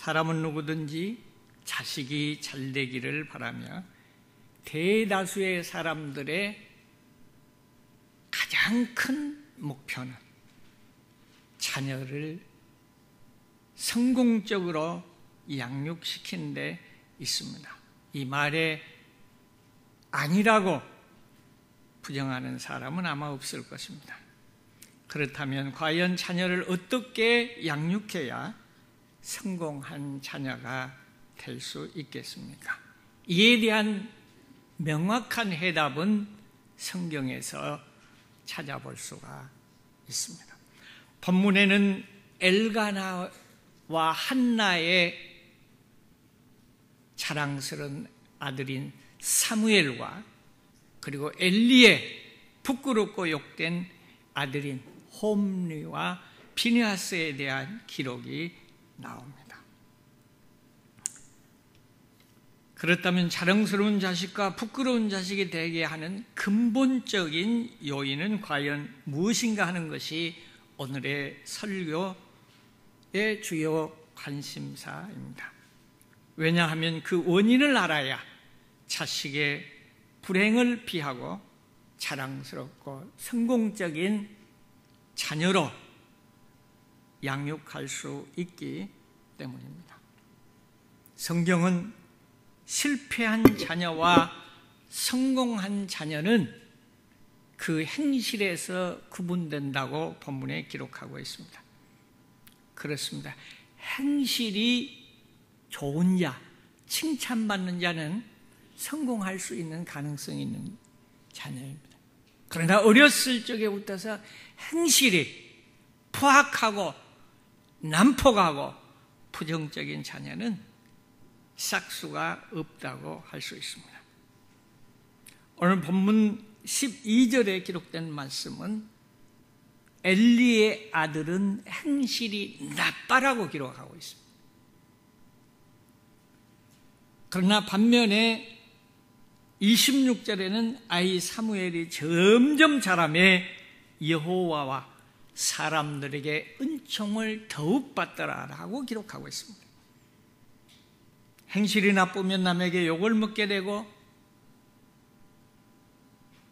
사람은 누구든지 자식이 잘 되기를 바라며 대다수의 사람들의 가장 큰 목표는 자녀를 성공적으로 양육시키는 데 있습니다. 이 말에 아니라고 부정하는 사람은 아마 없을 것입니다. 그렇다면 과연 자녀를 어떻게 양육해야 성공한 자녀가 될 수 있겠습니까? 이에 대한 명확한 해답은 성경에서 찾아볼 수가 있습니다. 본문에는 엘가나와 한나의 자랑스러운 아들인 사무엘과 그리고 엘리의 부끄럽고 욕된 아들인 홈리와 비느하스에 대한 기록이 나옵니다. 그렇다면 자랑스러운 자식과 부끄러운 자식이 되게 하는 근본적인 요인은 과연 무엇인가 하는 것이 오늘의 설교의 주요 관심사입니다. 왜냐하면 그 원인을 알아야 자식의 불행을 피하고 자랑스럽고 성공적인 자녀로 양육할 수 있기 때문입니다. 성경은 실패한 자녀와 성공한 자녀는 그 행실에서 구분된다고 본문에 기록하고 있습니다. 그렇습니다. 행실이 좋은 자, 칭찬받는 자는 성공할 수 있는 가능성이 있는 자녀입니다. 그러나 어렸을 적에부터서 행실이 포악하고 난폭하고 부정적인 자녀는 싹수가 없다고 할 수 있습니다. 오늘 본문 12절에 기록된 말씀은 엘리의 아들은 행실이 나빠라고 기록하고 있습니다. 그러나 반면에 26절에는 아이 사무엘이 점점 자라며 여호와와 사람들에게 은총을 더욱 받더라라고 기록하고 있습니다. 행실이 나쁘면 남에게 욕을 먹게 되고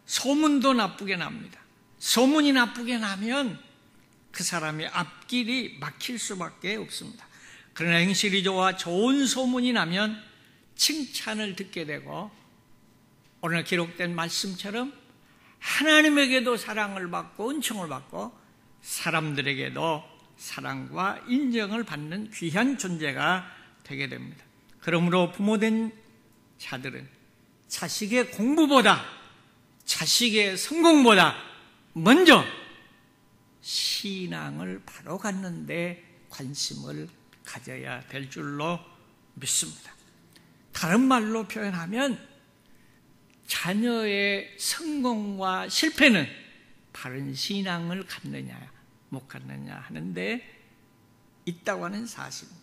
소문도 나쁘게 납니다. 소문이 나쁘게 나면 그 사람의 앞길이 막힐 수밖에 없습니다. 그러나 행실이 좋아 좋은 소문이 나면 칭찬을 듣게 되고 오늘 기록된 말씀처럼 하나님에게도 사랑을 받고 은총을 받고 사람들에게도 사랑과 인정을 받는 귀한 존재가 되게 됩니다. 그러므로 부모된 자들은 자식의 공부보다 자식의 성공보다 먼저 신앙을 바로 갖는 데 관심을 가져야 될 줄로 믿습니다. 다른 말로 표현하면 자녀의 성공과 실패는 바른 신앙을 갖느냐 못 갖느냐 하는데 있다고 하는 사실입니다.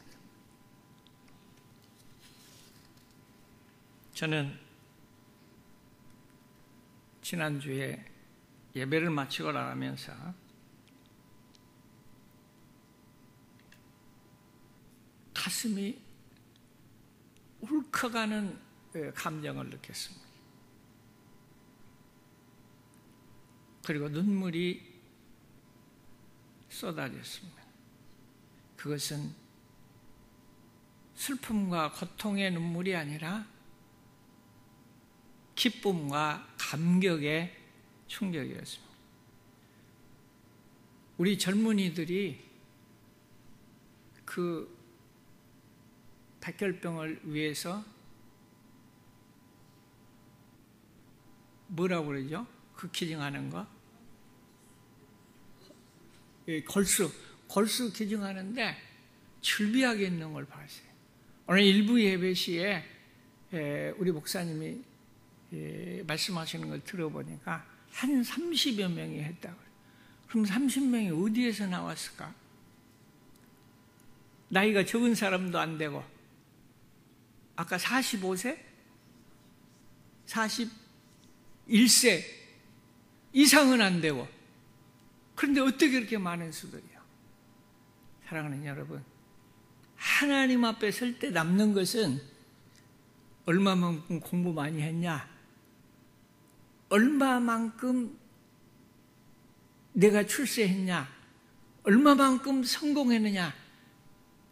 저는 지난주에 예배를 마치고 나가면서 가슴이 울컥하는 감정을 느꼈습니다. 그리고 눈물이 쏟아졌습니다. 그것은 슬픔과 고통의 눈물이 아니라 기쁨과 감격의 충격이었습니다. 우리 젊은이들이 그 백혈병을 위해서 뭐라고 그러죠? 그 기증하는 거? 걸수 기증하는데 즐비하게 있는 걸 봤어요. 오늘 일부 예배 시에 우리 목사님이 말씀하시는 걸 들어보니까 한 30여 명이 했다고. 그럼 30명이 어디에서 나왔을까? 나이가 적은 사람도 안 되고 아까 45세? 41세 이상은 안 되고 그런데 어떻게 그렇게 많은 수들이요? 사랑하는 여러분, 하나님 앞에 설 때 남는 것은 얼마만큼 공부 많이 했냐, 얼마만큼 내가 출세했냐, 얼마만큼 성공했느냐,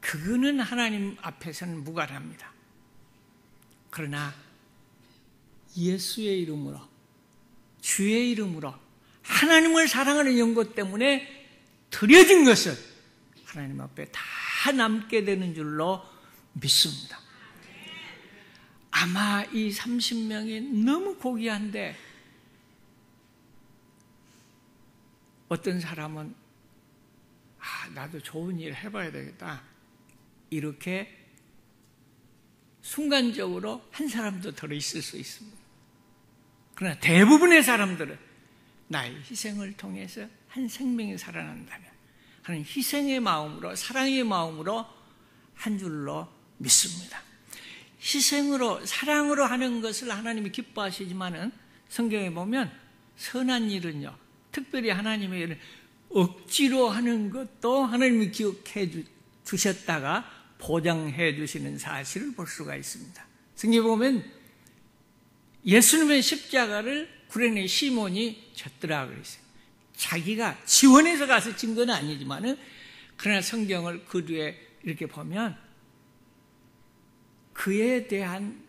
그거는 하나님 앞에서는 무관합니다. 그러나 예수의 이름으로, 주의 이름으로 하나님을 사랑하는 연고 때문에 드려진 것은 하나님 앞에 다 남게 되는 줄로 믿습니다. 아마 이 30명이 너무 고귀한데 어떤 사람은 나도 좋은 일 해봐야 되겠다, 이렇게 순간적으로 한 사람도 들어있을 수 있습니다. 그러나 대부분의 사람들은 나의 희생을 통해서 한 생명이 살아난다면 하는 희생의 마음으로, 사랑의 마음으로 한 줄로 믿습니다. 희생으로, 사랑으로 하는 것을 하나님이 기뻐하시지만은 성경에 보면 선한 일은요, 특별히 하나님의 일을 억지로 하는 것도 하나님이 기억해 주셨다가 보장해 주시는 사실을 볼 수가 있습니다. 성경에 보면 예수님의 십자가를 구레네 시몬이 졌더라 그랬어요. 자기가 지원해서 가서 진 건 아니지만은, 그러나 성경을 그 뒤에 이렇게 보면 그에 대한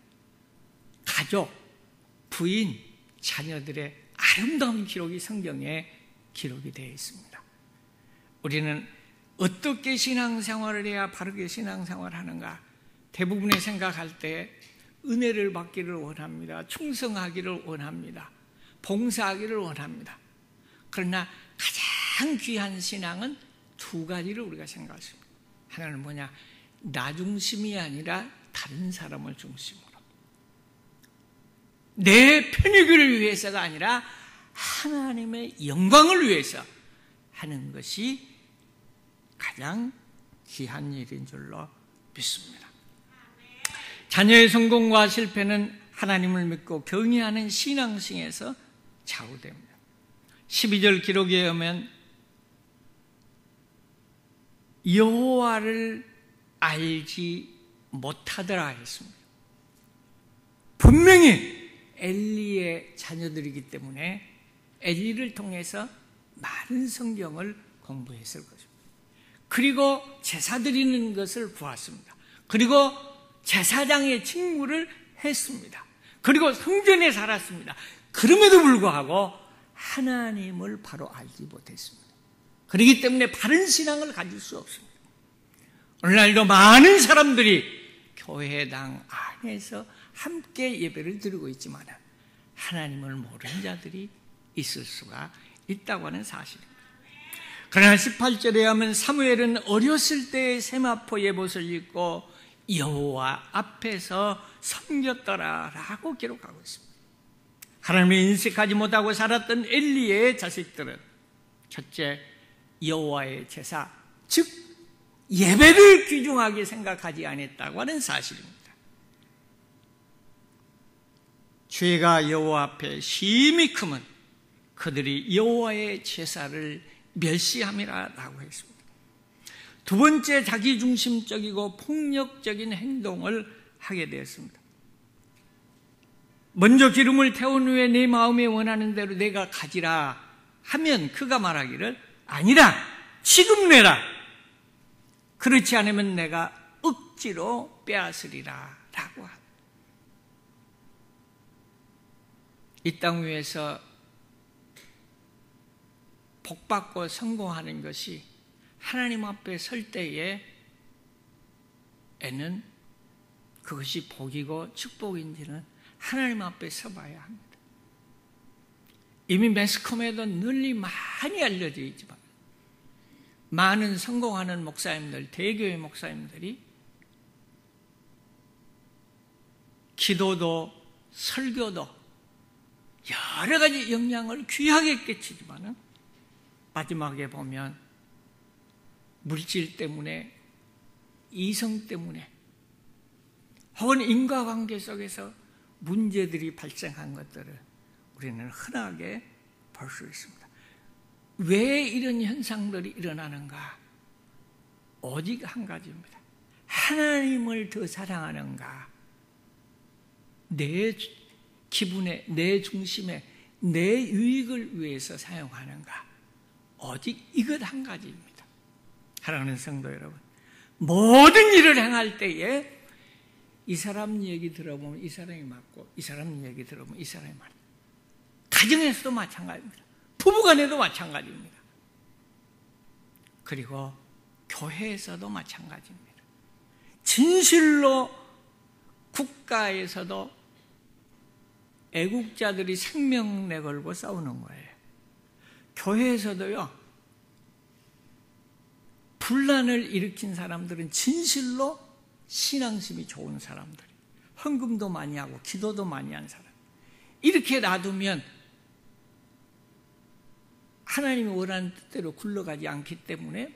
가족, 부인, 자녀들의 아름다운 기록이 성경에 기록이 되어 있습니다. 우리는 어떻게 신앙생활을 해야 바르게 신앙생활을 하는가? 대부분의 생각할 때 은혜를 받기를 원합니다. 충성하기를 원합니다. 봉사하기를 원합니다. 그러나 가장 귀한 신앙은 두 가지를 우리가 생각했습니다. 하나는 뭐냐? 나 중심이 아니라 다른 사람을 중심으로, 내 편익을 위해서가 아니라 하나님의 영광을 위해서 하는 것이 가장 귀한 일인 줄로 믿습니다. 자녀의 성공과 실패는 하나님을 믿고 경외하는 신앙심에서 좌우됩니다. 12절 기록에 보면 여호와를 알지 못하더라 했습니다. 분명히 엘리의 자녀들이기 때문에 엘리를 통해서 많은 성경을 공부했을 것입니다. 그리고 제사 드리는 것을 보았습니다. 그리고 제사장의 직무를 했습니다. 그리고 성전에 살았습니다. 그럼에도 불구하고 하나님을 바로 알지 못했습니다. 그렇기 때문에 바른 신앙을 가질 수 없습니다. 오늘날도 많은 사람들이 교회당 안에서 함께 예배를 드리고 있지만 하나님을 모르는 자들이 있을 수가 있다고 하는 사실입니다. 그러나 18절에 하면 사무엘은 어렸을 때 세마포 예봇을 입고 여호와 앞에서 섬겼더라라고 기록하고 있습니다. 하나님을 인식하지 못하고 살았던 엘리의 자식들은 첫째, 여호와의 제사, 즉 예배를 귀중하게 생각하지 않았다고 하는 사실입니다. 죄가 여호와 앞에 심히 크면 그들이 여호와의 제사를 멸시함이라고 했습니다. 두 번째, 자기중심적이고 폭력적인 행동을 하게 되었습니다. 먼저 기름을 태운 후에 내 마음에 원하는 대로 내가 가지라 하면 그가 말하기를 아니라 지금 내라, 그렇지 않으면 내가 억지로 빼앗으리라 라고 합니다. 이 땅 위에서 복받고 성공하는 것이 하나님 앞에 설 때에는 그것이 복이고 축복인지는 하나님 앞에 서봐야 합니다. 이미 매스컴에도 널리 많이 알려져 있지만 많은 성공하는 목사님들, 대교회 목사님들이 기도도 설교도 여러 가지 영향을 귀하게 끼치지만 마지막에 보면 물질 때문에, 이성 때문에 혹은 인과관계 속에서 문제들이 발생한 것들을 우리는 흔하게 볼 수 있습니다. 왜 이런 현상들이 일어나는가? 오직 한 가지입니다. 하나님을 더 사랑하는가? 내 기분에, 내 중심에, 내 유익을 위해서 사용하는가? 오직 이것 한 가지입니다. 사랑하는 성도 여러분, 모든 일을 행할 때에 이 사람 얘기 들어보면 이 사람이 맞고, 이 사람 얘기 들어보면 이 사람이 맞고, 가정에서도 마찬가지입니다. 부부간에도 마찬가지입니다. 그리고 교회에서도 마찬가지입니다. 진실로 국가에서도 애국자들이 생명 내걸고 싸우는 거예요. 교회에서도요, 분란을 일으킨 사람들은 진실로 신앙심이 좋은 사람들, 헌금도 많이 하고 기도도 많이 한 사람, 이렇게 놔두면 하나님이 원하는 뜻대로 굴러가지 않기 때문에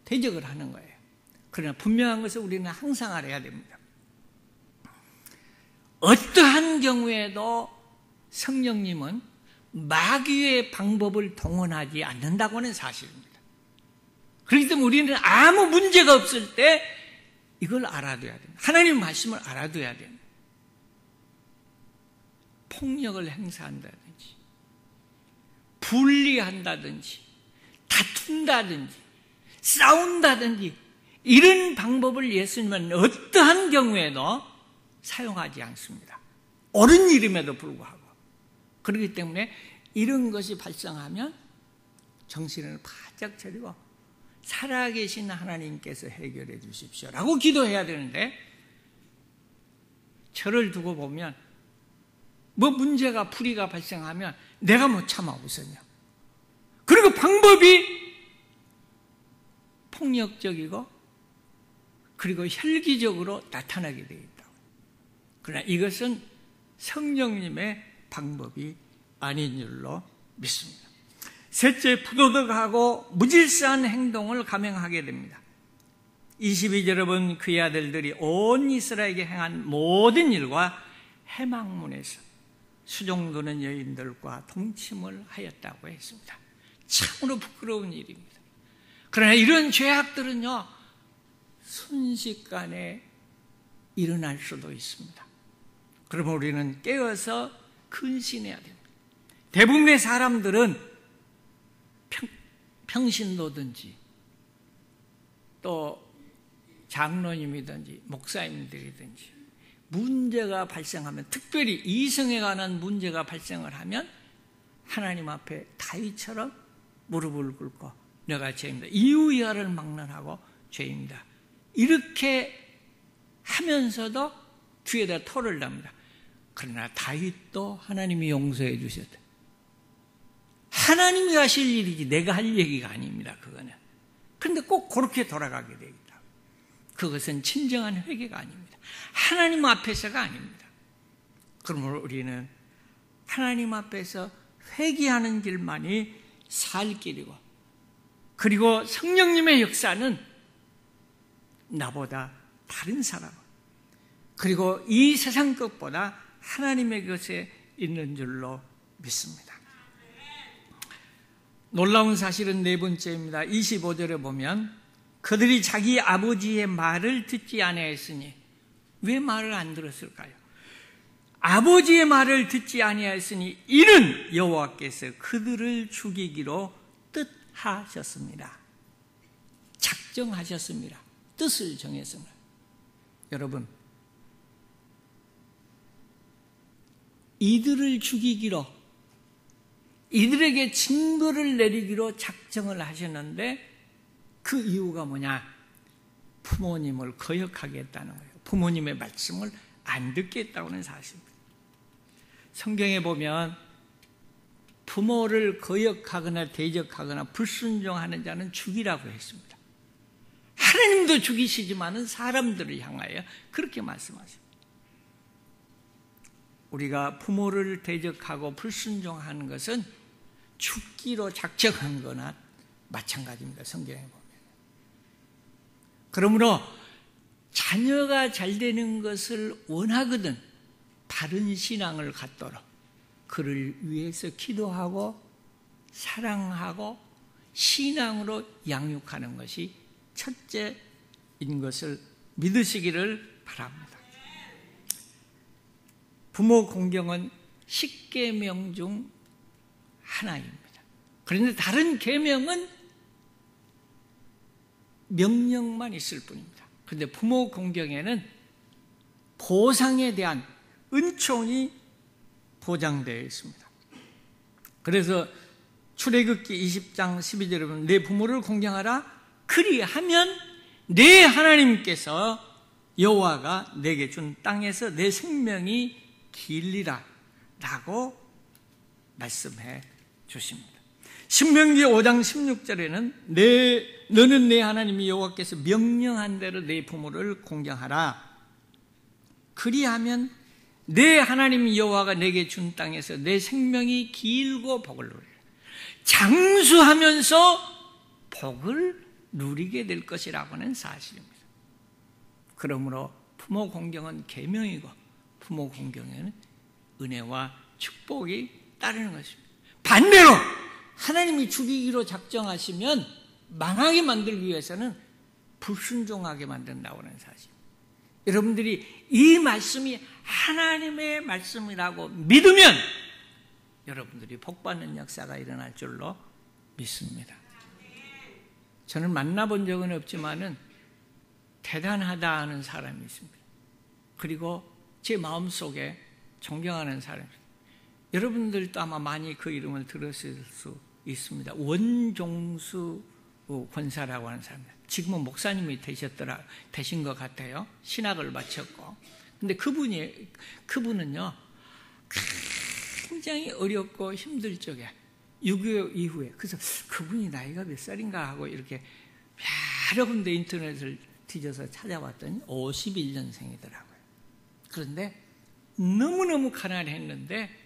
대적을 하는 거예요. 그러나 분명한 것은 우리는 항상 알아야 됩니다. 어떠한 경우에도 성령님은 마귀의 방법을 동원하지 않는다고 하는 사실입니다. 그렇기 때문에 우리는 아무 문제가 없을 때 이걸 알아둬야 됩니다. 하나님의 말씀을 알아둬야 됩니다. 폭력을 행사한다든지, 분리한다든지, 다툰다든지, 싸운다든지, 이런 방법을 예수님은 어떠한 경우에도 사용하지 않습니다. 옳은 일임에도 불구하고. 그렇기 때문에 이런 것이 발생하면 정신을 바짝 차리고 살아계신 하나님께서 해결해 주십시오라고 기도해야 되는데, 저를 두고 보면 뭐 문제가, 불의가 발생하면 내가 못 참아 우선요. 그리고 방법이 폭력적이고 그리고 혈기적으로 나타나게 되어 있다. 그러나 이것은 성령님의 방법이 아닌 줄로 믿습니다. 셋째, 부도덕하고 무질서한 행동을 감행하게 됩니다. 22절에 본 그의 아들들이 온 이스라엘에게 행한 모든 일과 해망문에서 수종드는 여인들과 동침을 하였다고 했습니다. 참으로 부끄러운 일입니다. 그러나 이런 죄악들은요, 순식간에 일어날 수도 있습니다. 그러면 우리는 깨어서 근신해야 됩니다. 대부분의 사람들은 평신도든지 또 장로님이든지 목사님들이든지 문제가 발생하면, 특별히 이성에 관한 문제가 발생을 하면 하나님 앞에 다윗처럼 무릎을 꿇고 내가 죄입니다, 이유이하를 막론하고 죄입니다, 이렇게 하면서도 뒤에다 토를 납니다. 그러나 다윗도 하나님이 용서해 주셨다. 하나님이 하실 일이지 내가 할 얘기가 아닙니다. 그거는. 그런데 꼭 그렇게 돌아가게 되어 있다. 그것은 진정한 회개가 아닙니다. 하나님 앞에서가 아닙니다. 그러므로 우리는 하나님 앞에서 회개하는 길만이 살 길이고, 그리고 성령님의 역사는 나보다 다른 사람, 그리고 이 세상 것보다 하나님의 것에 있는 줄로 믿습니다. 놀라운 사실은 네 번째입니다. 25절에 보면 그들이 자기 아버지의 말을 듣지 아니하였으니, 왜 말을 안 들었을까요? 아버지의 말을 듣지 아니하였으니 이는 여호와께서 그들을 죽이기로 뜻하셨습니다. 작정하셨습니다. 뜻을 정했습니다. 여러분, 이들을 죽이기로, 이들에게 징벌을 내리기로 작정을 하셨는데, 그 이유가 뭐냐? 부모님을 거역하겠다는 거예요. 부모님의 말씀을 안 듣겠다고는 사실입니다. 성경에 보면 부모를 거역하거나 대적하거나 불순종하는 자는 죽이라고 했습니다. 하나님도 죽이시지만은 사람들을 향하여 그렇게 말씀하십니다. 우리가 부모를 대적하고 불순종하는 것은 죽기로 작정한 거나 마찬가지입니다. 성경에 보면. 그러므로 자녀가 잘 되는 것을 원하거든 바른 신앙을 갖도록 그를 위해서 기도하고 사랑하고 신앙으로 양육하는 것이 첫째인 것을 믿으시기를 바랍니다. 부모 공경은 10계명 중 하나입니다. 그런데 다른 계명은 명령만 있을 뿐입니다. 그런데 부모 공경에는 보상에 대한 은총이 보장되어 있습니다. 그래서 출애굽기 20장 12절에 보면 내 부모를 공경하라. 그리하면 내 하나님께서 여호와가 내게 준 땅에서 내 생명이 길리라 라고 말씀해 주십니다. 신명기 5장 16절에는 너는 내 하나님 여호와께서 명령한 대로 내 부모를 공경하라. 그리하면 내 하나님 여호와가 내게 준 땅에서 내 생명이 길고 복을 누리라. 장수하면서 복을 누리게 될 것이라고 하는 사실입니다. 그러므로 부모 공경은 계명이고 부모 공경에는 은혜와 축복이 따르는 것입니다. 반대로 하나님이 죽이기로 작정하시면 망하게 만들기 위해서는 불순종하게 만든다고 하는 사실. 여러분들이 이 말씀이 하나님의 말씀이라고 믿으면 여러분들이 복받는 역사가 일어날 줄로 믿습니다. 저는 만나본 적은 없지만은 대단하다 하는 사람이 있습니다. 그리고 제 마음속에 존경하는 사람이 있습니다. 여러분들도 아마 많이 그 이름을 들었을 수 있습니다. 원종수 권사라고 하는 사람입니다. 지금은 목사님이 되신 것 같아요. 신학을 마쳤고. 근데 그분은요, 굉장히 어렵고 힘들 적에 6.25 이후에, 그래서 그분이 나이가 몇 살인가 하고 이렇게 여러 군데 인터넷을 뒤져서 찾아봤더니 51년생이더라고요. 그런데 너무너무 가난했는데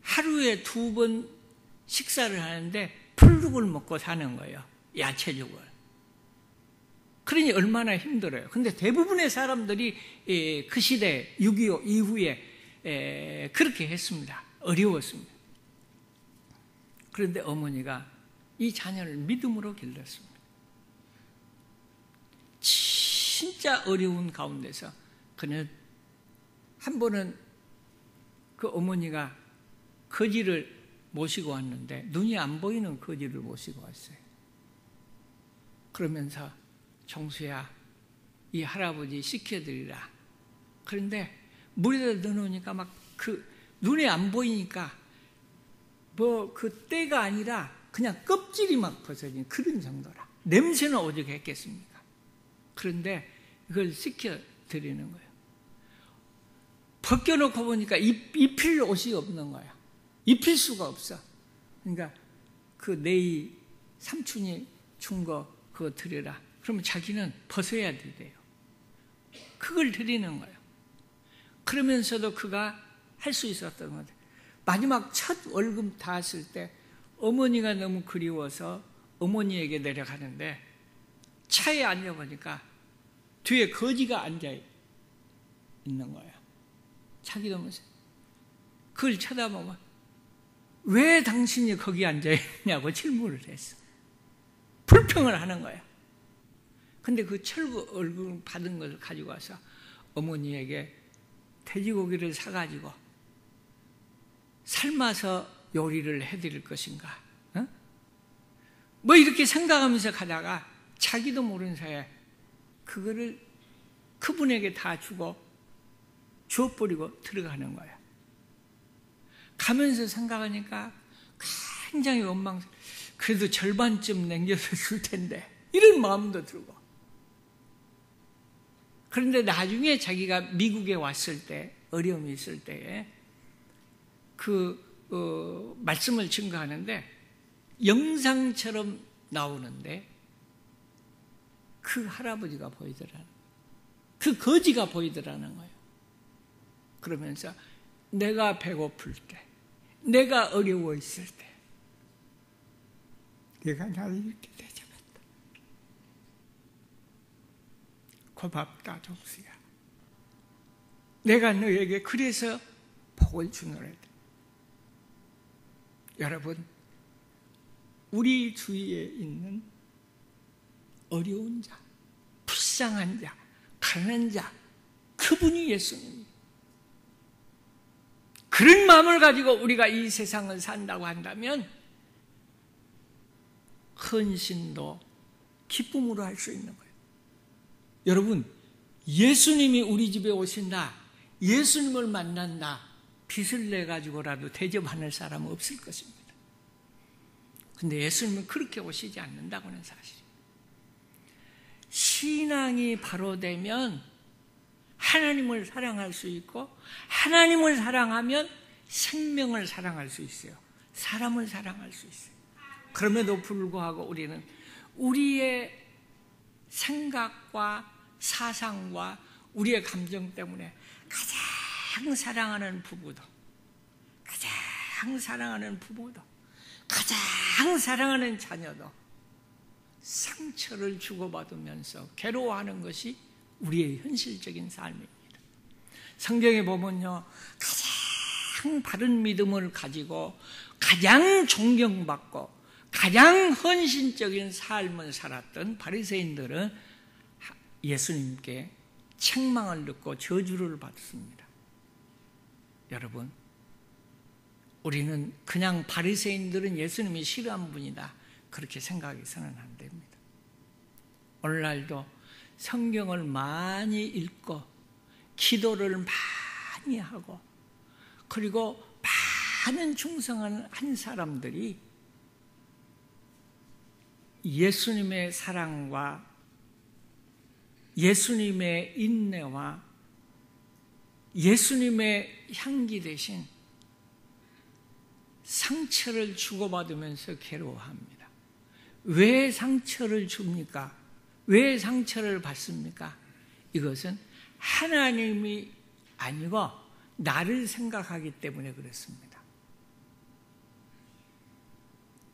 하루에 2번 식사를 하는데 풀죽을 먹고 사는 거예요. 야채죽을. 그러니 얼마나 힘들어요. 근데 대부분의 사람들이 그 시대 6.25 이후에 그렇게 했습니다. 어려웠습니다. 그런데 어머니가 이 자녀를 믿음으로 길렀습니다. 진짜 어려운 가운데서 그는 한 번은 그 어머니가 거지를 모시고 왔는데 눈이 안 보이는 거지를 모시고 왔어요. 그러면서 정수야, 이 할아버지 씻겨드리라. 그런데 물에다 넣어놓으니까 막 그 눈에 안 보이니까 뭐 그 때가 아니라 그냥 껍질이 막 벗어진 그런 정도라. 냄새는 오죽했겠습니까? 그런데 이걸 씻겨드리는 거예요. 벗겨놓고 보니까 입힐 옷이 없는 거야. 입힐 수가 없어. 그러니까 그 내이 삼촌이 준 거 그거 드려라. 그러면 자기는 벗어야 돼요. 그걸 드리는 거예요. 그러면서도 그가 할 수 있었던 것 같아요. 마지막 첫 월급 닿았을 때 어머니가 너무 그리워서 어머니에게 내려가는데 차에 앉아보니까 뒤에 거지가 앉아 있는 거예요. 자기도 모르면서 그걸 쳐다보면 왜 당신이 거기 앉아있냐고 질문을 했어. 불평을 하는 거야. 근데 그 철구 받은 것을 가지고 와서 어머니에게 돼지고기를 사가지고 삶아서 요리를 해드릴 것인가? 어? 뭐 이렇게 생각하면서 가다가 자기도 모르는 사이에 그거를 그분에게 다 주고 주워버리고 들어가는 거야. 가면서 생각하니까 굉장히 원망스러워. 그래도 절반쯤 남겨서 줄 텐데 이런 마음도 들고. 그런데 나중에 자기가 미국에 왔을 때 어려움이 있을 때에 말씀을 증거하는데 영상처럼 나오는데 그 할아버지가 보이더라는, 그 거지가 보이더라는 거예요. 그러면서 내가 배고플 때, 내가 어려워 있을 때 내가 나를 이렇게 대접했다. 고맙다 종수야. 내가 너에게 그래서 복을 주노라. 여러분, 우리 주위에 있는 어려운 자, 불쌍한 자, 가난한 자, 그분이 예수님이에요. 그런 마음을 가지고 우리가 이 세상을 산다고 한다면 헌신도 기쁨으로 할 수 있는 거예요. 여러분, 예수님이 우리 집에 오신다, 예수님을 만난다, 빚을 내가지고라도 대접하는 사람은 없을 것입니다. 근데 예수님은 그렇게 오시지 않는다고는 사실이에요. 신앙이 바로 되면 하나님을 사랑할 수 있고, 하나님을 사랑하면 생명을 사랑할 수 있어요. 사람을 사랑할 수 있어요. 그럼에도 불구하고 우리는 우리의 생각과 사상과 우리의 감정 때문에 가장 사랑하는 부부도, 가장 사랑하는 자녀도 상처를 주고받으면서 괴로워하는 것이 우리의 현실적인 삶입니다. 성경에 보면요, 가장 바른 믿음을 가지고 가장 존경받고 가장 헌신적인 삶을 살았던 바리새인들은 예수님께 책망을 듣고 저주를 받습니다. 여러분, 우리는 그냥 바리새인들은 예수님이 싫어하는 분이다, 그렇게 생각해서는 안 됩니다. 오늘날도 성경을 많이 읽고 기도를 많이 하고 그리고 많은 충성을 한 사람들이 예수님의 사랑과 예수님의 인내와 예수님의 향기 대신 상처를 주고받으면서 괴로워합니다. 왜 상처를 줍니까? 왜 상처를 받습니까? 이것은 하나님이 아니고 나를 생각하기 때문에 그렇습니다.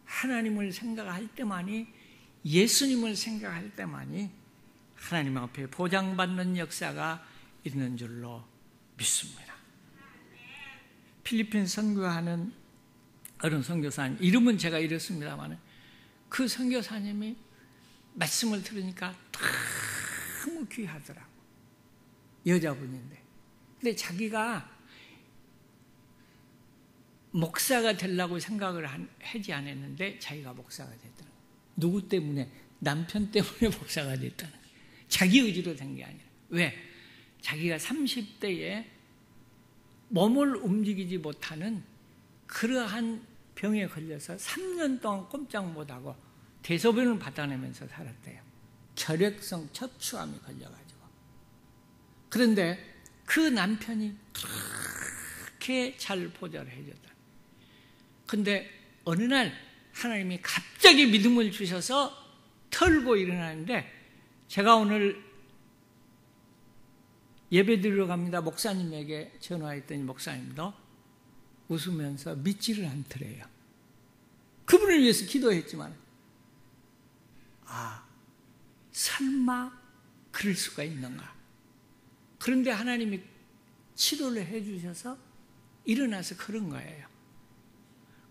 하나님을 생각할 때만이, 예수님을 생각할 때만이 하나님 앞에 보장받는 역사가 있는 줄로 믿습니다. 필리핀 선교하는 어른 선교사님, 이름은 제가 이렇습니다만 그 선교사님이 말씀을 들으니까 너무 귀하더라고. 여자분인데. 근데 자기가 목사가 되려고 생각을 하지 않았는데 자기가 목사가 됐다는 거예요. 누구 때문에? 남편 때문에 목사가 됐다는 거예요. 자기 의지로 된 게 아니라. 왜? 자기가 30대에 몸을 움직이지 못하는 그러한 병에 걸려서 3년 동안 꼼짝 못하고 대소변을 받아내면서 살았대요. 결핵성 척추암이 걸려가지고. 그런데 그 남편이 그렇게 잘 보좌를 해줬다. 근데 어느 날 하나님이 갑자기 믿음을 주셔서 털고 일어나는데, 제가 오늘 예배 드리러 갑니다 목사님에게 전화했더니 목사님도 웃으면서 믿지를 않더래요. 그분을 위해서 기도했지만, 설마 그럴 수가 있는가. 그런데 하나님이 치료를 해주셔서 일어나서 그런 거예요.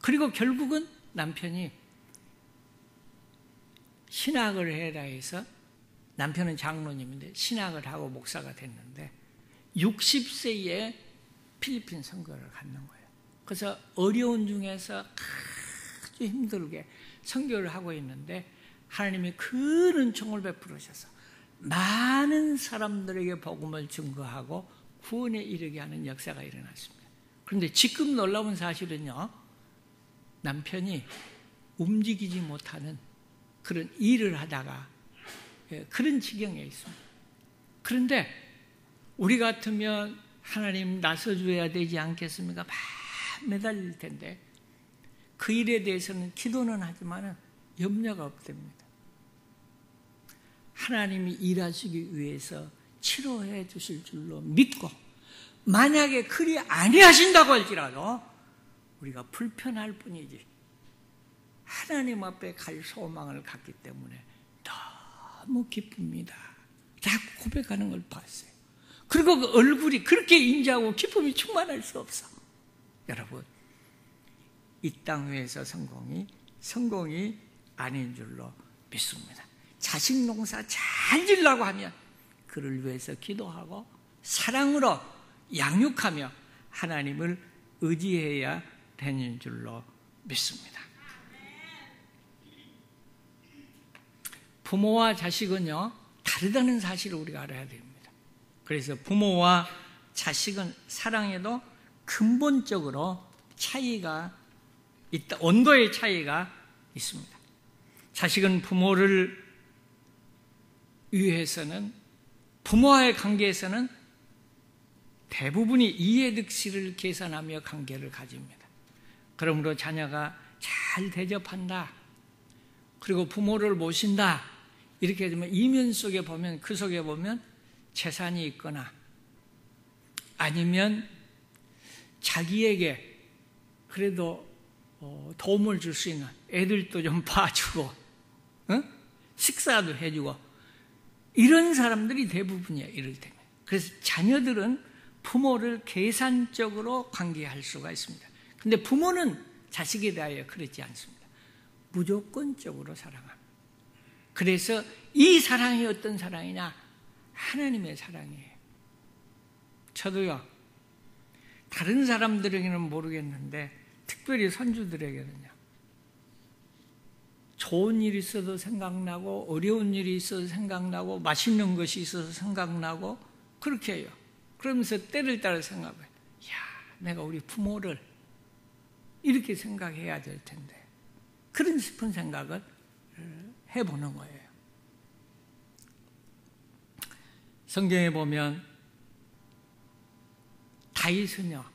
그리고 결국은 남편이 신학을 해라 해서, 남편은 장로님인데 신학을 하고 목사가 됐는데 60세에 필리핀 선교를 갔는 거예요. 그래서 어려운 중에서 아주 힘들게 선교를 하고 있는데 하나님이 큰 은총을 베풀으셔서 많은 사람들에게 복음을 증거하고 구원에 이르게 하는 역사가 일어났습니다. 그런데 지금 놀라운 사실은요, 남편이 움직이지 못하는 그런 일을 하다가 그런 지경에 있습니다. 그런데 우리 같으면 하나님 나서줘야 되지 않겠습니까? 막 매달릴 텐데 그 일에 대해서는 기도는 하지만 염려가 없답니다. 하나님이 일하시기 위해서 치료해 주실 줄로 믿고, 만약에 그리 아니하신다고 할지라도 우리가 불편할 뿐이지 하나님 앞에 갈 소망을 갖기 때문에 너무 기쁩니다. 자꾸 고백하는 걸 봤어요. 그리고 그 얼굴이 그렇게 인자하고 기쁨이 충만할 수 없어. 여러분, 이 땅 위에서 성공이 아닌 줄로 믿습니다. 자식 농사 잘 지으려고 하면 그를 위해서 기도하고 사랑으로 양육하며 하나님을 의지해야 되는 줄로 믿습니다. 부모와 자식은요, 다르다는 사실을 우리가 알아야 됩니다. 그래서 부모와 자식은 사랑에도 근본적으로 차이가 있다, 온도의 차이가 있습니다. 자식은 부모를 위해서는, 부모와의 관계에서는 대부분이 이해득실을 계산하며 관계를 가집니다. 그러므로 자녀가 잘 대접한다, 그리고 부모를 모신다, 이렇게 되면 이면 속에 보면, 그 속에 보면 재산이 있거나 아니면 자기에게 그래도 도움을 줄 수 있는, 애들도 좀 봐주고 식사도 해주고, 이런 사람들이 대부분이에요. 이럴 때는. 그래서 자녀들은 부모를 계산적으로 관계할 수가 있습니다. 근데 부모는 자식에 대하여 그렇지 않습니다. 무조건적으로 사랑합니다. 그래서 이 사랑이 어떤 사랑이냐? 하나님의 사랑이에요. 저도요, 다른 사람들에게는 모르겠는데 특별히 손주들에게는요, 좋은 일이 있어도 생각나고 어려운 일이 있어도 생각나고 맛있는 것이 있어서 생각나고 그렇게 해요. 그러면서 때를 따라 생각해요. 야, 내가 우리 부모를 이렇게 생각해야 될 텐데, 그런 싶은 생각을 해보는 거예요. 성경에 보면 다윗은요,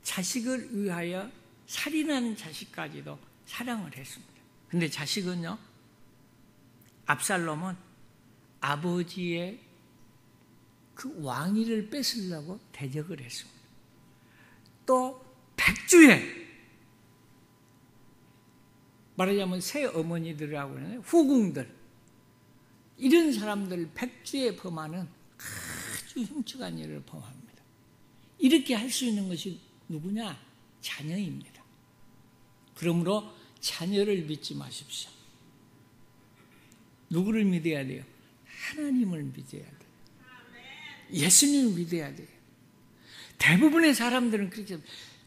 자식을 위하여 살인하는 자식까지도 사랑을 했습니다. 근데 자식은요, 압살롬은 아버지의 그 왕위를 뺏으려고 대적을 했습니다. 또 백주에, 말하자면 새 어머니들이라고 하는 후궁들, 이런 사람들 백주에 범하는 아주 흉측한 일을 범합니다. 이렇게 할 수 있는 것이 누구냐? 자녀입니다. 그러므로 자녀를 믿지 마십시오. 누구를 믿어야 돼요? 하나님을 믿어야 돼요. 예수님을 믿어야 돼요. 대부분의 사람들은 그렇게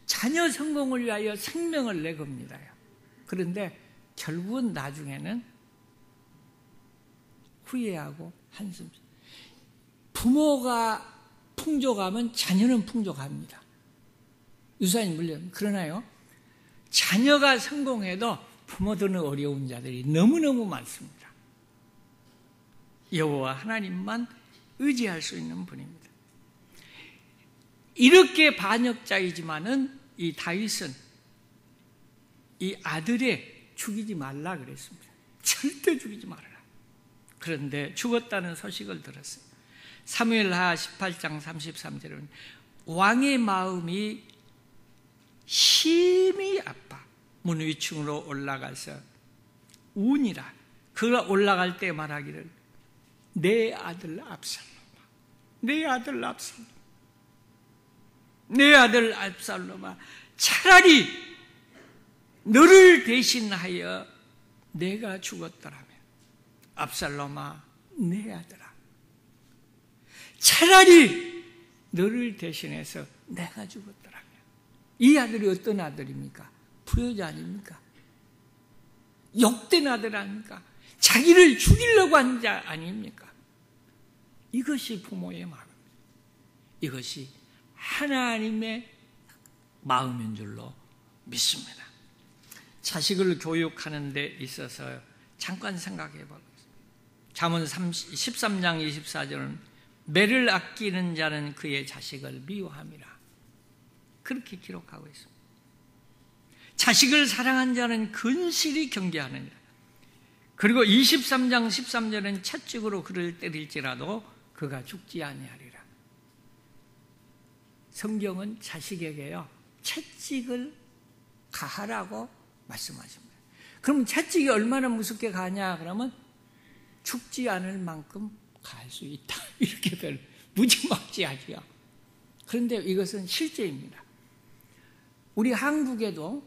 자녀 성공을 위하여 생명을 내겁니다. 그런데 결국은 나중에는 후회하고 한숨. 부모가 풍족하면 자녀는 풍족합니다. 유산이 물려요. 그러나요, 자녀가 성공해도 부모들은 어려운 자들이 너무너무 많습니다. 여호와 하나님만 의지할 수 있는 분입니다. 이렇게 반역자이지만은 이 다윗은 이 아들에 죽이지 말라 그랬습니다. 절대 죽이지 말아라. 그런데 죽었다는 소식을 들었어요. 사무엘하 18장 33절은 왕의 마음이 심히 아파 문 위층으로 올라가서 우니라. 그가 올라갈 때 말하기를, 내 아들 압살롬아, 내 아들 압살롬, 내 아들 압살롬아, 차라리 너를 대신하여 내가 죽었더라면, 압살롬아 내 아들아, 차라리 너를 대신해서 내가 죽었더라면. 이 아들이 어떤 아들입니까? 부여자 아닙니까? 욕된 아들 아닙니까? 자기를 죽이려고 한 자 아닙니까? 이것이 부모의 마음입니다. 이것이 하나님의 마음인 줄로 믿습니다. 자식을 교육하는 데 있어서 잠깐 생각해 보겠습니다. 잠언 13장 24절은 매를 아끼는 자는 그의 자식을 미워함이라. 그렇게 기록하고 있습니다. 자식을 사랑한 자는 근실히 경계하느니라. 그리고 23장 13절은 채찍으로 그를 때릴지라도 그가 죽지 아니하리라. 성경은 자식에게요, 채찍을 가하라고 말씀하십니다. 그럼 채찍이 얼마나 무섭게 가냐? 그러면 죽지 않을 만큼 가할 수 있다. 이렇게 별 무지막지하지요. 그런데 이것은 실제입니다. 우리 한국에도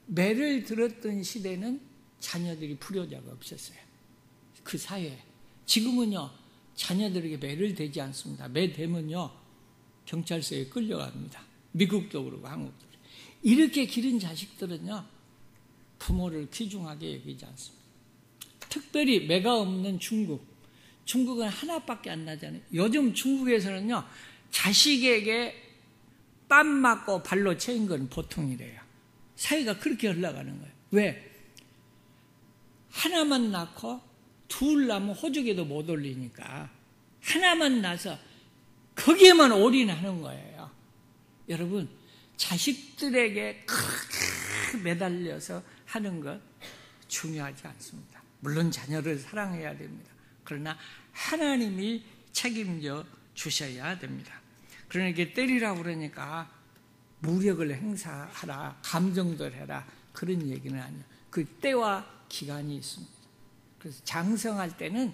매를 들었던 시대는 자녀들이 불효자가 없었어요. 그 사회에. 지금은요, 자녀들에게 매를 대지 않습니다. 매 대면요, 경찰서에 끌려갑니다. 미국도 그러고 한국도 그러고. 이렇게 기른 자식들은요, 부모를 귀중하게 여기지 않습니다. 특별히 매가 없는 중국. 중국은 하나밖에 안 나잖아요. 요즘 중국에서는요, 자식에게 뺨 맞고 발로 채인 건 보통이래요. 사회가 그렇게 흘러가는 거예요. 왜? 하나만 낳고 둘 낳으면 호적에도 못 올리니까 하나만 낳아서 거기에만 올인하는 거예요. 여러분, 자식들에게 크게 매달려서 하는 것 중요하지 않습니다. 물론 자녀를 사랑해야 됩니다. 그러나 하나님이 책임져 주셔야 됩니다. 그러나 이게 때리라고 그러니까 무력을 행사하라, 감정들 해라, 그런 얘기는 아니에요. 그 때와 기간이 있습니다. 그래서 장성할 때는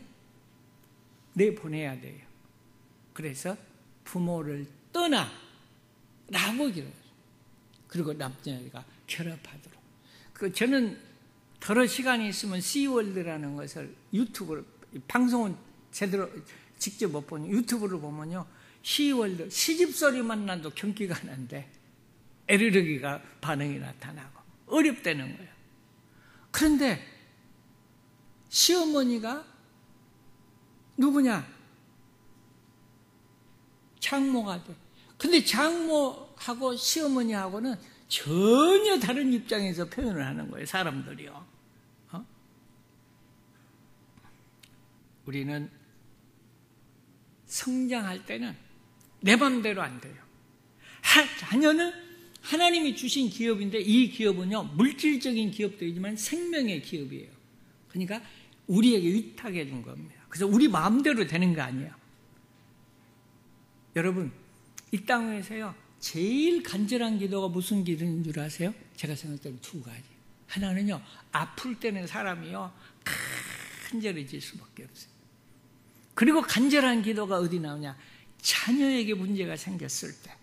내보내야 돼요. 그래서 부모를 떠나 라고 기록해요. 그리고 남자가 결합하도록. 저는 더러 시간이 있으면 씨월드라는 것을 유튜브로, 방송은 제대로 직접 못 보니 유튜브를 보면요, 씨월드, 시집소리만 나도 경기가 나는데 에르르기가 반응이 나타나고 어렵다는 거예요. 그런데 시어머니가 누구냐? 장모가 돼. 근데 장모하고 시어머니하고는 전혀 다른 입장에서 표현을 하는 거예요, 사람들이요. 우리는 성장할 때는 내 맘대로 안 돼요. 자녀는 하나님이 주신 기업인데, 이 기업은요, 물질적인 기업도 있지만 생명의 기업이에요. 그러니까 우리에게 위탁해 준 겁니다. 그래서 우리 마음대로 되는 거 아니에요. 여러분, 이 땅에서요, 제일 간절한 기도가 무슨 기도인 줄 아세요? 제가 생각할 때는 두 가지. 하나는요, 아플 때는 사람이요, 간절해질 수밖에 없어요. 그리고 간절한 기도가 어디 나오냐? 자녀에게 문제가 생겼을 때.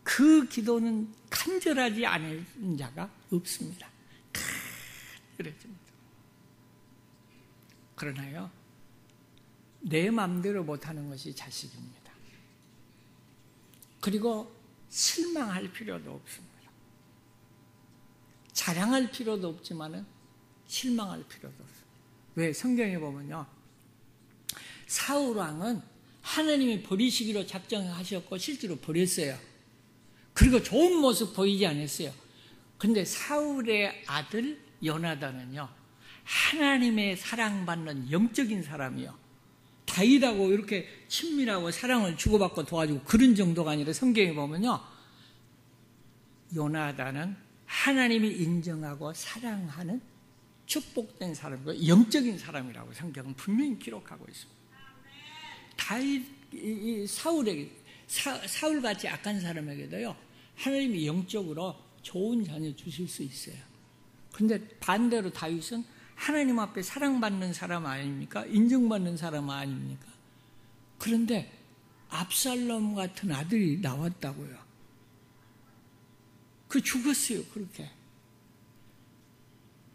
그 기도는 간절하지 않은 자가 없습니다. 간절해집니다. 그러나요, 내 마음대로 못하는 것이 자식입니다. 그리고 실망할 필요도 없습니다. 자랑할 필요도 없지만은 실망할 필요도 없습니다. 왜? 성경에 보면요, 사울 왕은 하나님이 버리시기로 작정하셨고 실제로 버렸어요. 그리고 좋은 모습 보이지 않았어요. 근데 사울의 아들 요나단은요, 하나님의 사랑받는 영적인 사람이요, 다윗하고 이렇게 친밀하고 사랑을 주고받고 도와주고 그런 정도가 아니라 성경에 보면요, 요나단은 하나님이 인정하고 사랑하는 축복된 사람이고 영적인 사람이라고 성경은 분명히 기록하고 있습니다. 사울같이 악한 사람에게도요, 하나님이 영적으로 좋은 자녀 주실 수 있어요. 근데 반대로 다윗은 하나님 앞에 사랑받는 사람 아닙니까? 인정받는 사람 아닙니까? 그런데 압살롬 같은 아들이 나왔다고요. 그 죽었어요, 그렇게.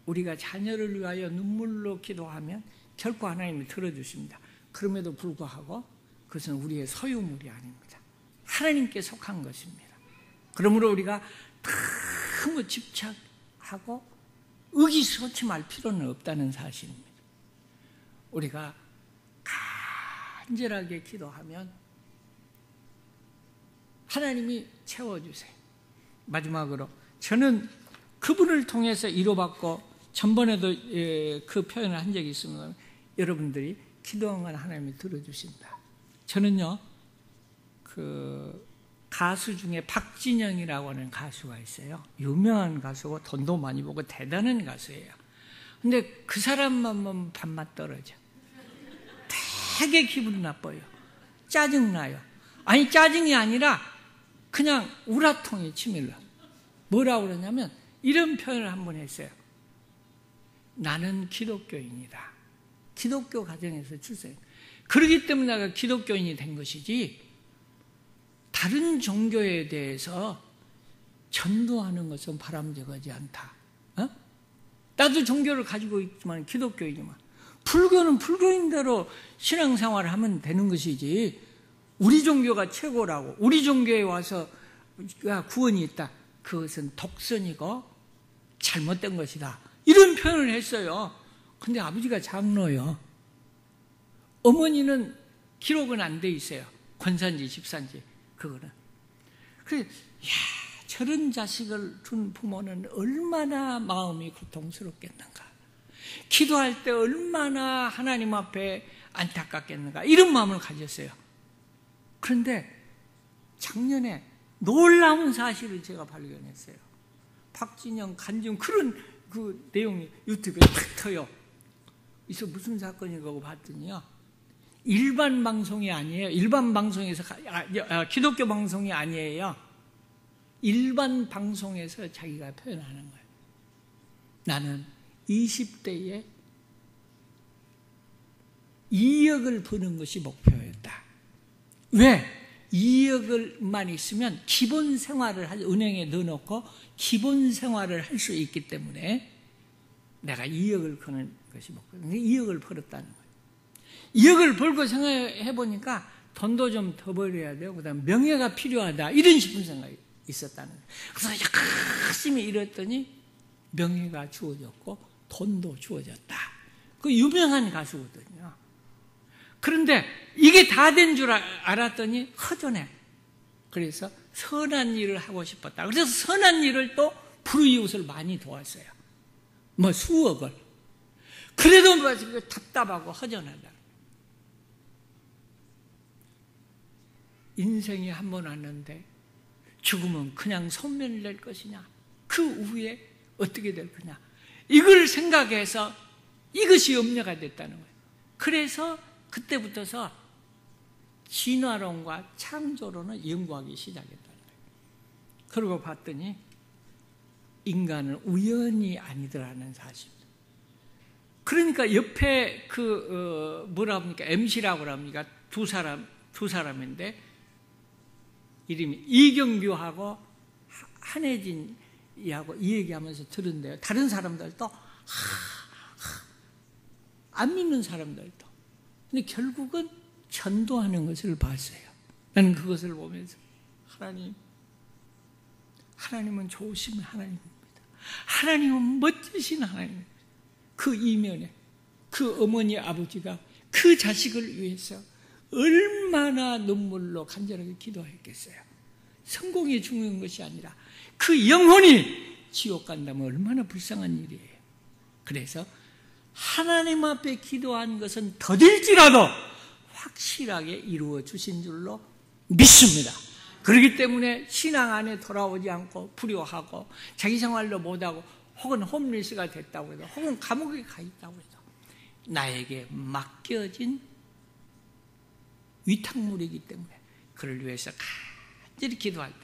우리가 자녀를 위하여 눈물로 기도하면 결코 하나님이 들어주십니다. 그럼에도 불구하고 그것은 우리의 소유물이 아닙니다. 하나님께 속한 것입니다. 그러므로 우리가 너무 집착하고 의기소침할 필요는 없다는 사실입니다. 우리가 간절하게 기도하면 하나님이 채워주세요. 마지막으로, 저는 그분을 통해서 위로받고 전번에도 그 표현을 한 적이 있습니다. 여러분들이 기도한 건 하나님이 들어주신다. 저는요, 그 가수 중에 박진영이라고 하는 가수가 있어요. 유명한 가수고 돈도 많이 벌고 대단한 가수예요. 근데 그 사람만 보면 밥맛 떨어져. 되게 기분 나빠요. 짜증나요. 아니, 짜증이 아니라 그냥 우라통이 치밀러. 뭐라고 그러냐면 이런 표현을 한번 했어요. 나는 기독교인이다. 기독교 가정에서 출생. 그렇기 때문에 내가 기독교인이 된 것이지, 다른 종교에 대해서 전도하는 것은 바람직하지 않다. 나도 종교를 가지고 있지만 기독교이지만 불교는 불교인대로 신앙생활을 하면 되는 것이지, 우리 종교가 최고라고, 우리 종교에 와서 구원이 있다, 그것은 독선이고 잘못된 것이다, 이런 표현을 했어요. 근데 아버지가 장로요. 어머니는 기록은 안 돼 있어요. 권산지, 집산지, 그거는. 그래, 저런 자식을 둔 부모는 얼마나 마음이 고통스럽겠는가. 기도할 때 얼마나 하나님 앞에 안타깝겠는가. 이런 마음을 가졌어요. 그런데 작년에 놀라운 사실을 제가 발견했어요. 박진영, 간중 그런 그 내용이 유튜브에 탁 터요. 그래서 무슨 사건이라고 봤더니요, 일반 방송이 아니에요. 일반 방송에서 기독교 방송이 아니에요. 일반 방송에서 자기가 표현하는 거예요. 나는 20대에 2억을 버는 것이 목표였다. 왜? 2억을만 있으면 기본 생활을 은행에 넣어놓고 기본 생활을 할 수 있기 때문에 내가 2억을 버는 것이 목표였다. 2억을 벌었다는 거예요. 2억을 벌고 생각해 보니까 돈도 좀 더 벌어야 되고, 그 다음에 명예가 필요하다, 이런 싶은 생각이 있었다는 거예요. 그래서 열심히 일했더니 명예가 주어졌고 돈도 주어졌다. 그 유명한 가수거든요. 그런데 이게 다 된 줄 알았더니 허전해. 그래서 선한 일을 하고 싶었다. 그래서 선한 일을 또 불이웃을 많이 도왔어요. 뭐 수억을. 그래도 뭐 답답하고 허전하다. 인생이 한 번 왔는데 죽으면 그냥 소멸될 것이냐, 그 후에 어떻게 될 거냐, 이걸 생각해서 이것이 염려가 됐다는 거예요. 그래서 그때부터서 진화론과 창조론을 연구하기 시작했다는 거예요. 그러고 봤더니 인간은 우연이 아니더라는 사실입니다. 그러니까 옆에 뭐라 합니까? MC라고 합니까? 두 사람인데 이름이 이경규하고 한혜진이하고 이 얘기하면서 들은데요. 다른 사람들도 안 믿는 사람들도. 근데 결국은 전도하는 것을 봤어요. 나는 그것을 보면서 하나님은 좋으신 하나님입니다. 하나님은 멋지신 하나님입니다. 그 이면에 그 어머니 아버지가 그 자식을 위해서 얼마나 눈물로 간절하게 기도했겠어요. 성공이 중요한 것이 아니라 그 영혼이 지옥 간다면 얼마나 불쌍한 일이에요. 그래서 하나님 앞에 기도한 것은 더딜지라도 확실하게 이루어 주신 줄로 믿습니다. 그렇기 때문에 신앙 안에 돌아오지 않고 불효하고 자기 생활도 못하고 혹은 홈리스가 됐다고 해도 혹은 감옥에 가 있다고 해도 나에게 맡겨진 위탁물이기 때문에 그를 위해서 간절히 기도할 때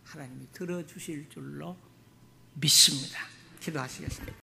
하나님이 들어주실 줄로 믿습니다. 기도하시겠습니다.